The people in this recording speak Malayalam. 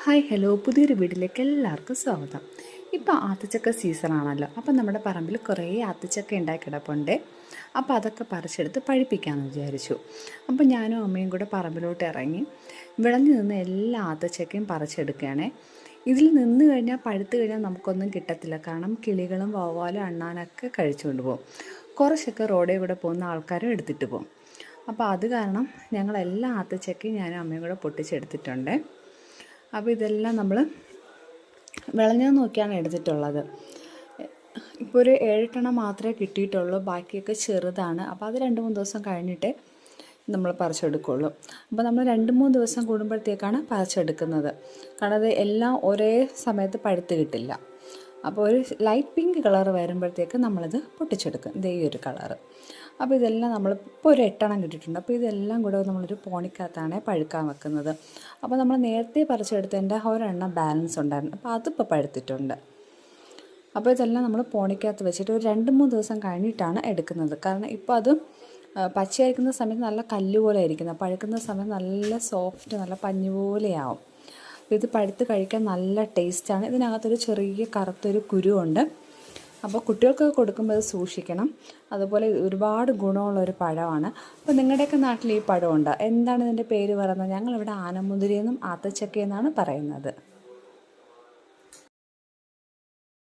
ഹായ് ഹലോ പുതിയൊരു വീട്ടിലേക്ക് എല്ലാവർക്കും സ്വാഗതം. ഇപ്പോൾ ആത്തച്ചക്ക സീസണാണല്ലോ. അപ്പം നമ്മുടെ പറമ്പിൽ കുറേ ആത്തച്ചക്ക ഉണ്ടായി കിടപ്പുണ്ട്. അപ്പോൾ അതൊക്കെ പറിച്ചെടുത്ത് പഴിപ്പിക്കാമെന്ന് വിചാരിച്ചു. അപ്പം ഞാനും അമ്മയും കൂടെ പറമ്പിലോട്ട് ഇറങ്ങി വിളഞ്ഞു നിന്ന് എല്ലാ ആത്തച്ചക്കയും പറിച്ചെടുക്കുകയാണേ. ഇതിൽ നിന്ന് കഴിഞ്ഞാൽ പഴുത്ത് കഴിഞ്ഞാൽ നമുക്കൊന്നും കിട്ടത്തില്ല. കാരണം കിളികളും വവ്വാലും അണ്ണാനൊക്കെ കഴിച്ചുകൊണ്ട് പോകും. കുറച്ചൊക്കെ റോഡിൽ കൂടെ പോകുന്ന ആൾക്കാരും എടുത്തിട്ട് പോകും. അപ്പോൾ അത് കാരണം ഞങ്ങളെല്ലാ ആത്തച്ചക്കയും ഞാനും അമ്മയും കൂടെ പൊട്ടിച്ചെടുത്തിട്ടുണ്ട്. അപ്പോൾ ഇതെല്ലാം നമ്മൾ വിളഞ്ഞത് നോക്കിയാണ് എടുത്തിട്ടുള്ളത്. ഇപ്പോൾ ഒരു 7-8 മാത്രമേ കിട്ടിയിട്ടുള്ളൂ. ബാക്കിയൊക്കെ ചെറുതാണ്. അപ്പോൾ അത് 2-3 ദിവസം കഴിഞ്ഞിട്ടേ നമ്മൾ പറിച്ചെടുക്കുകയുള്ളൂ. അപ്പോൾ നമ്മൾ 2-3 ദിവസം കൂടുമ്പോഴത്തേക്കാണ് പറിച്ചെടുക്കുന്നത്. കാരണം അത് എല്ലാം ഒരേ സമയത്ത് പഴുത്ത് കിട്ടില്ല. അപ്പോൾ ഒരു ലൈറ്റ് പിങ്ക് കളർ വരുമ്പോഴത്തേക്ക് നമ്മളത് പൊട്ടിച്ചെടുക്കും. ഇതേ ഒരു കളറ്. അപ്പോൾ ഇതെല്ലാം നമ്മളിപ്പോൾ ഒരു 8 കിട്ടിയിട്ടുണ്ട്. അപ്പോൾ ഇതെല്ലാം കൂടെ നമ്മളൊരു പോണിക്കകത്താണ് പഴുക്കാൻ വെക്കുന്നത്. അപ്പോൾ നമ്മൾ നേരത്തെ പറിച്ചെടുത്തതിൻ്റെ ഒരെണ്ണം ബാലൻസ് ഉണ്ടായിരുന്നു. അപ്പോൾ അതിപ്പോൾ പഴുത്തിട്ടുണ്ട്. അപ്പോൾ ഇതെല്ലാം നമ്മൾ പോണിക്കകത്ത് വെച്ചിട്ട് ഒരു 2-3 ദിവസം കഴിഞ്ഞിട്ടാണ് എടുക്കുന്നത്. കാരണം ഇപ്പോൾ അത് പച്ചയായിരിക്കുന്ന സമയത്ത് നല്ല കല്ല് പോലെ ആയിരിക്കുന്നത്. പഴുക്കുന്ന സമയത്ത് നല്ല സോഫ്റ്റ്, നല്ല പഞ്ഞി പോലെയാവും. അപ്പോൾ ഇത് പഴുത്ത് കഴിക്കാൻ നല്ല ടേസ്റ്റാണ്. ഇതിനകത്തൊരു ചെറിയ കറുത്തൊരു കുരുവുണ്ട്. അപ്പോൾ കുട്ടികൾക്കൊക്കെ കൊടുക്കുമ്പോൾ അത് സൂക്ഷിക്കണം. അതുപോലെ ഒരുപാട് ഗുണമുള്ളൊരു പഴമാണ്. അപ്പോൾ നിങ്ങളുടെയൊക്കെ നാട്ടിൽ ഈ പഴമുണ്ടോ? എന്താണ് ഇതിൻ്റെ പേര് പറയുന്നത്? ഞങ്ങളിവിടെ ആനമുന്തിരി എന്നും ആത്തച്ചക്ക എന്നാണ് പറയുന്നത്.